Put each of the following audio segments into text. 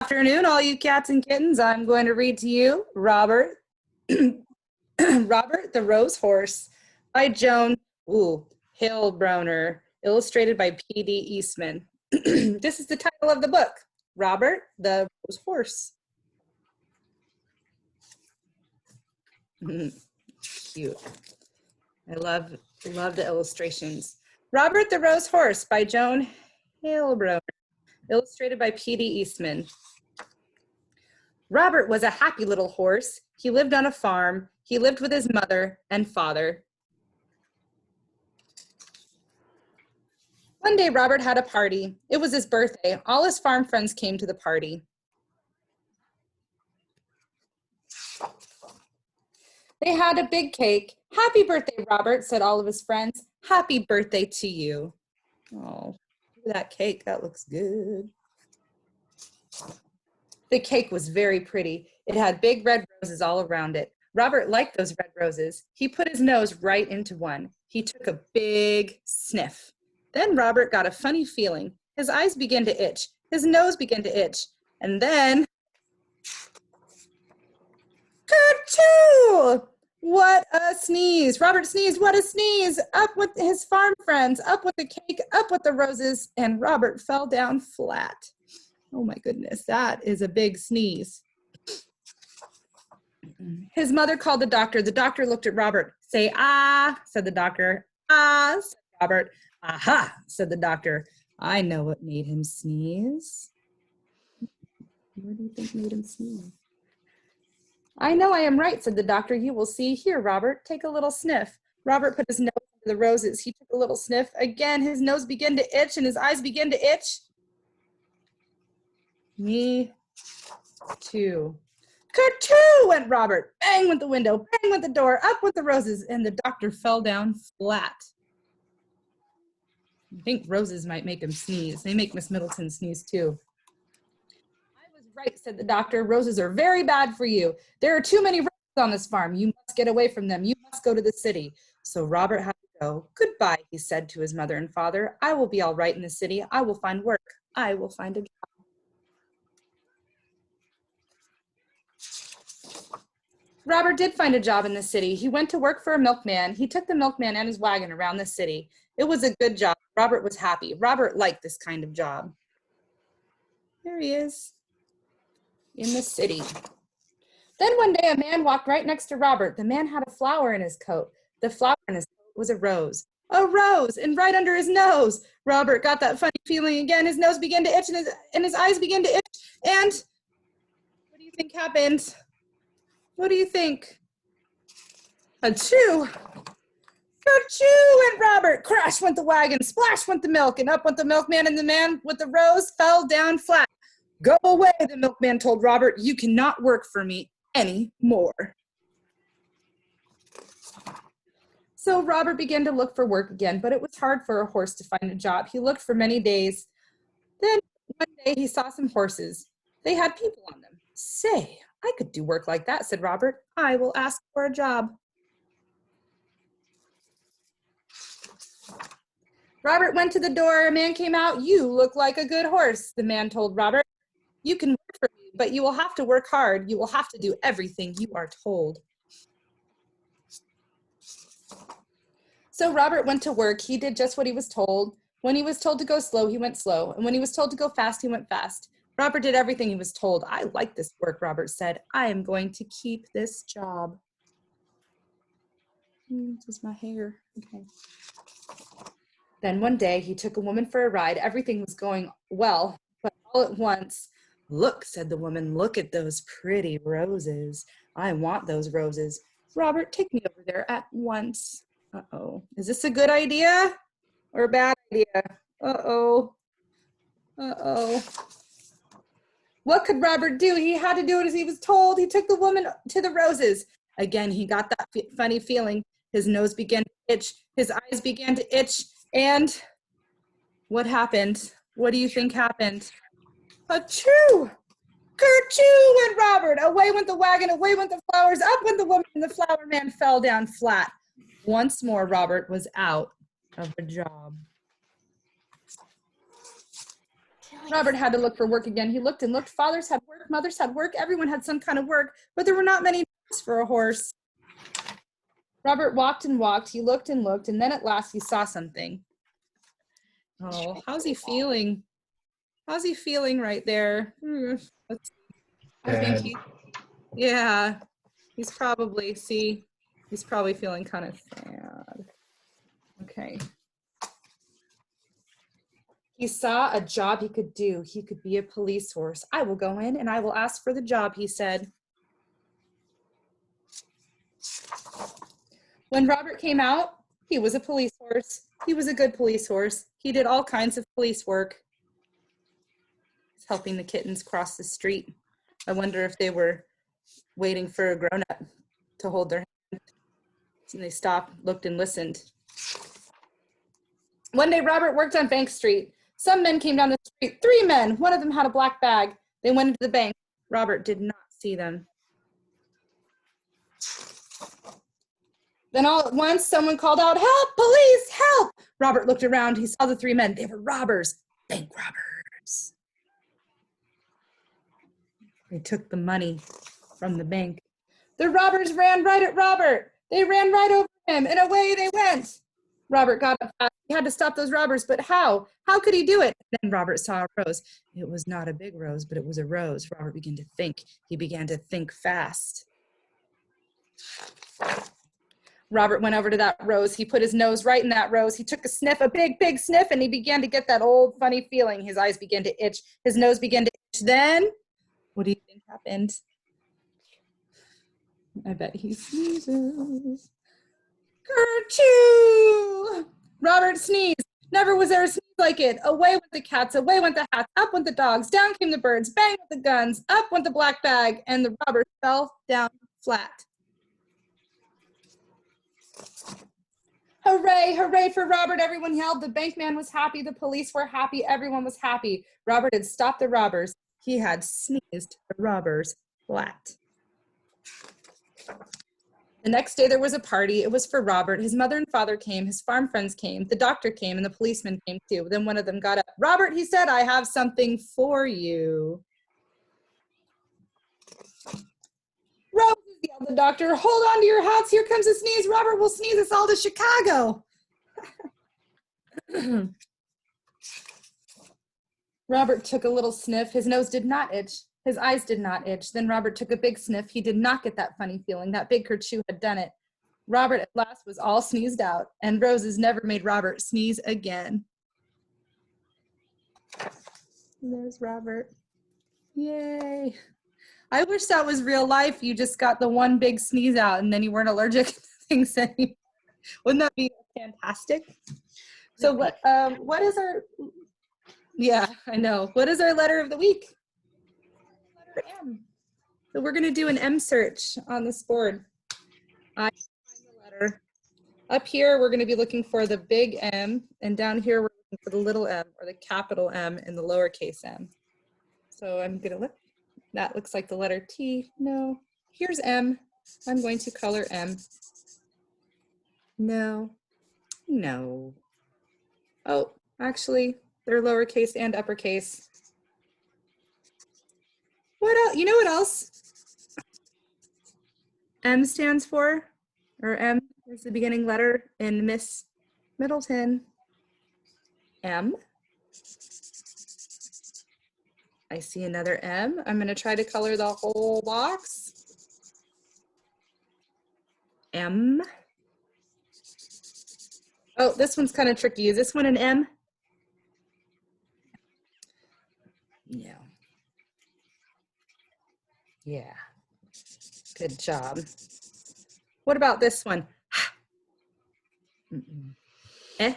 afternoon, all you cats and kittens. I'm going to read to you Robert, Robert the Rose Horse by Joan Hillbroner, illustrated by P.D. Eastman. This is the title of the book, Robert the Rose Horse. Cute. I love the illustrations. Robert the Rose Horse by Joan Hillbroner, illustrated by P.D. Eastman. Robert was a happy little horse. He lived on a farm. He lived with his mother and father. One day, Robert had a party. It was his birthday. All his farm friends came to the party. They had a big cake. Happy birthday, Robert, said all of his friends. Happy birthday to you. Oh, look at that cake. That looks good. The cake was very pretty. It had big red roses all around it. Robert liked those red roses. He put his nose right into one. He took a big sniff. Then Robert got a funny feeling. His eyes began to itch. His nose began to itch. And then, Kerchoo! What a sneeze. Robert sneezed. What a sneeze. Up with his farm friends, up with the cake, up with the roses, and Robert fell down flat. Oh my goodness, that is a big sneeze. His mother called the doctor. The doctor looked at Robert. Say, ah, said the doctor. Ah, said Robert. Aha, said the doctor. I know what made him sneeze. What do you think made him sneeze? I know I am right, said the doctor. You will see. Here, Robert, take a little sniff. Robert put his nose into the roses. He took a little sniff. Again, his nose began to itch and his eyes began to itch. Me too. Kerchoo, went Robert. Bang went the window, bang went the door, up went the roses, and the doctor fell down flat. I think roses might make him sneeze. They make Miss Middleton sneeze too. I was right, said the doctor. Roses are very bad for you. There are too many roses on this farm. You must get away from them. You must go to the city. So Robert had to go. Goodbye, he said to his mother and father. I will be all right in the city. I will find work. I will find a job. Robert did find a job in the city. He went to work for a milkman. He took the milkman and his wagon around the city. It was a good job. Robert was happy. Robert liked this kind of job. There he is in the city. Then one day a man walked right next to Robert. The man had a flower in his coat. The flower in his coat was a rose. A rose, and right under his nose. Robert got that funny feeling again. His nose began to itch and his eyes began to itch. And what do you think happened? What do you think? Achoo! Achoo went Robert. Crash went the wagon. Splash went the milk. And up went the milkman, and the man with the rose fell down flat. Go away, the milkman told Robert. You cannot work for me anymore. So Robert began to look for work again, but it was hard for a horse to find a job. He looked for many days. Then one day he saw some horses. They had people on them. Say, I could do work like that, said Robert. I will ask for a job. Robert went to the door. A man came out. You look like a good horse, the man told Robert. You can work for me, but you will have to work hard. You will have to do everything you are told. So Robert went to work. He did just what he was told. When he was told to go slow, he went slow. And when he was told to go fast, he went fast. Robert did everything he was told. I like this work, Robert said. I am going to keep this job. This is my hair. Okay. Then one day he took a woman for a ride. Everything was going well, but all at once, look, said the woman, look at those pretty roses. I want those roses. Robert, take me over there at once. Uh-oh. Is this a good idea or a bad idea? Uh-oh. Uh-oh. What could Robert do? He had to do it as he was told. He took the woman to the roses. Again, he got that funny feeling. His nose began to itch. His eyes began to itch. And what happened? What do you think happened? Achoo! Kerchoo went Robert. Away went the wagon. Away went the flowers. Up went the woman, and the flower man fell down flat. Once more, Robert was out of a job. Robert had to look for work again. He looked and looked. Fathers had work, mothers had work, everyone had some kind of work, but there were not many jobs for a horse. Robert walked and walked. He looked and looked, and then at last he saw something. Oh, how's he feeling? How's he feeling right there? Let's see. I think yeah, he's probably feeling kind of sad. Okay. He saw a job he could do. He could be a police horse. I will go in and I will ask for the job, he said. When Robert came out, he was a police horse. He was a good police horse. He did all kinds of police work. He's helping the kittens cross the street. I wonder if they were waiting for a grown-up to hold their hand. And they stopped, looked, and listened. One day, Robert worked on Bank Street. Some men came down the street, 3 men. One of them had a black bag. They went into the bank. Robert did not see them. Then all at once, someone called out, "Help, police, help!" Robert looked around. He saw the 3 men. They were robbers, bank robbers. They took the money from the bank. The robbers ran right at Robert. They ran right over him, and away they went. Robert got up fast. He had to stop those robbers, but how? How could he do it? Then Robert saw a rose. It was not a big rose, but it was a rose. Robert began to think. He began to think fast. Robert went over to that rose. He put his nose right in that rose. He took a sniff, a big, big sniff, and he began to get that old funny feeling. His eyes began to itch. His nose began to itch. Then, what do you think happened? I bet he sneezes. Kerchoo! Robert sneezed. Never was there a sneeze like it. Away went the cats, away went the hats, up went the dogs, down came the birds, bang went the guns, up went the black bag, and the robber fell down flat. Hooray, hooray for Robert, everyone yelled. The bankman was happy, the police were happy, everyone was happy. Robert had stopped the robbers. He had sneezed the robbers flat. The next day there was a party. It was for Robert. His mother and father came, his farm friends came, the doctor came, and the policeman came too. Then one of them got up. "Robert," he said, "I have something for you." "Roses," yelled the doctor. "Hold on to your hats. Here comes a sneeze. Robert will sneeze us all to Chicago." Robert took a little sniff. His nose did not itch. His eyes did not itch. Then Robert took a big sniff. He did not get that funny feeling. That big kerchoo had done it. Robert at last was all sneezed out, and roses never made Robert sneeze again. And there's Robert. Yay. I wish that was real life. You just got the one big sneeze out and then you weren't allergic to things anymore. Wouldn't that be fantastic? So what is our, yeah, I know. What is our letter of the week? Letter M. So we're gonna do an M search on this board. I find the letter. Up here, we're gonna be looking for the big M, and down here, we're looking for the little m, or the capital M and the lowercase m. So I'm gonna look. That looks like the letter T. No. Here's M. I'm going to color M. No. No. Oh, actually, they're lowercase and uppercase. What else? You know what else M stands for? Or M is the beginning letter in Miss Middleton. M. I see another M. I'm going to try to color the whole box. M. Oh, this one's kind of tricky. Is this one an M? No. Yeah. Good job. What about this one? Mm-mm. Eh?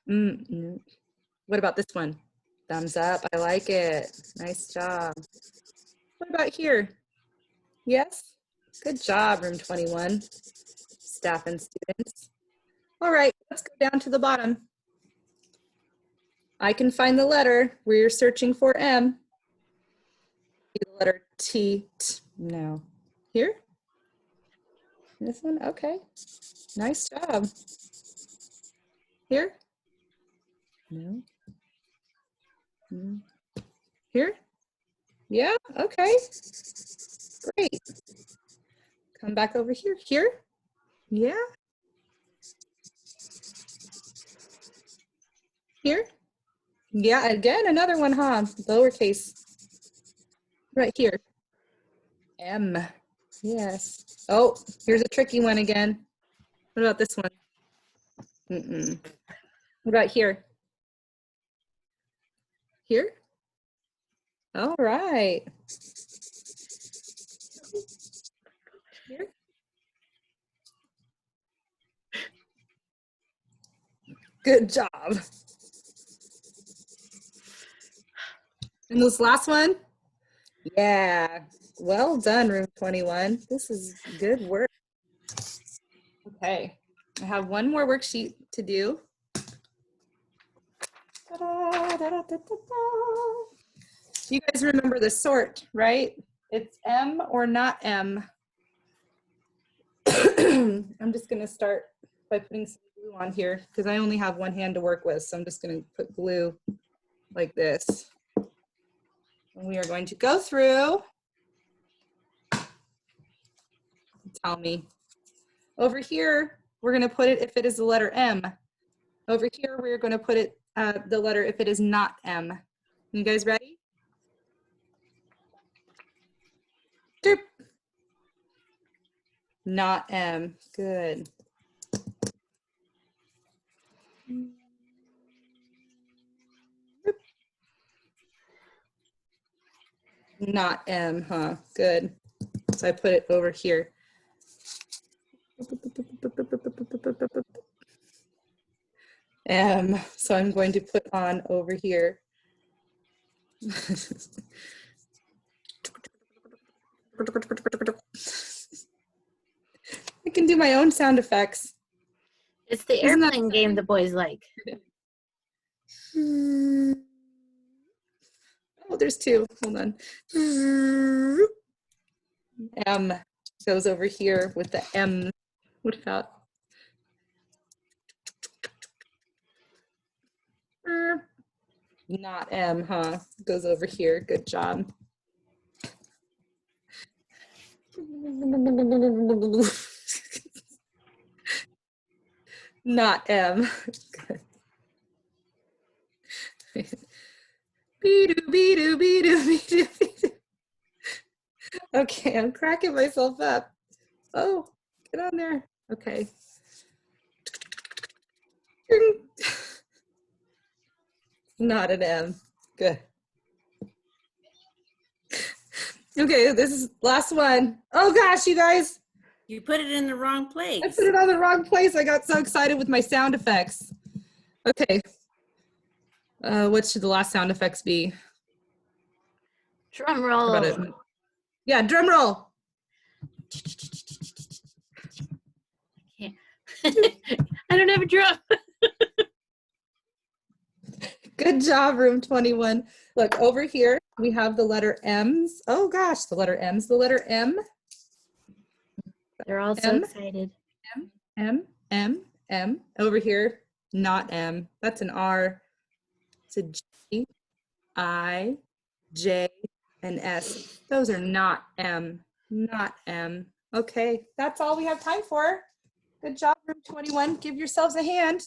Mm-mm. What about this one? Thumbs up. I like it. Nice job. What about here? Yes? Good job, room 21, staff and students. All right, let's go down to the bottom. I can find the letter. We're searching for M. The letter T. No. Here? This one? Okay. Nice job. Here? No. Here? Yeah, okay. Great. Come back over here. Here? Yeah. Here? Yeah, again, another one, huh? Lowercase. Right here. M. Yes. Oh, here's a tricky one again. What about this one? Mm-mm. What about here? Here? All right. Here? Good job. And this last one? Yeah. Well done, room 21. This is good work. Okay. I have one more worksheet to do. You guys remember the sort, right? It's M or not M. I'm just going to start by putting some glue on here because I only have one hand to work with. So I'm just going to put glue like this. And we are going to go through. Tell me. Over here, we're going to put it if it is the letter M. Over here, we're going to put it the letter if it is not M. You guys ready? Doop. Not M. Good. Not M, huh? Good. So I put it over here. M. So I'm going to put on over here. I can do my own sound effects. It's the airplane game the boys like. Oh, there's two. Hold on. M goes over here with the M. What about? Not M, huh? Goes over here. Good job. Not M. Okay, I'm cracking myself up. Oh, get on there. Okay. Not an M. Good. Okay, this is last one. Oh gosh, you guys. You put it in the wrong place. I put it on the wrong place. I got so excited with my sound effects. Okay. What should the last sound effects be? Drum roll. How about it? Yeah, drum roll. I don't have a drum. Good job, room 21. Look, over here, we have the letter M's. Oh gosh, the letter M's, the letter M. They're all so excited. M. Over here, not M. That's an R. It's a G, I, J, and S. Those are not M. Not M. Okay, that's all we have time for. Good job, room 21. Give yourselves a hand.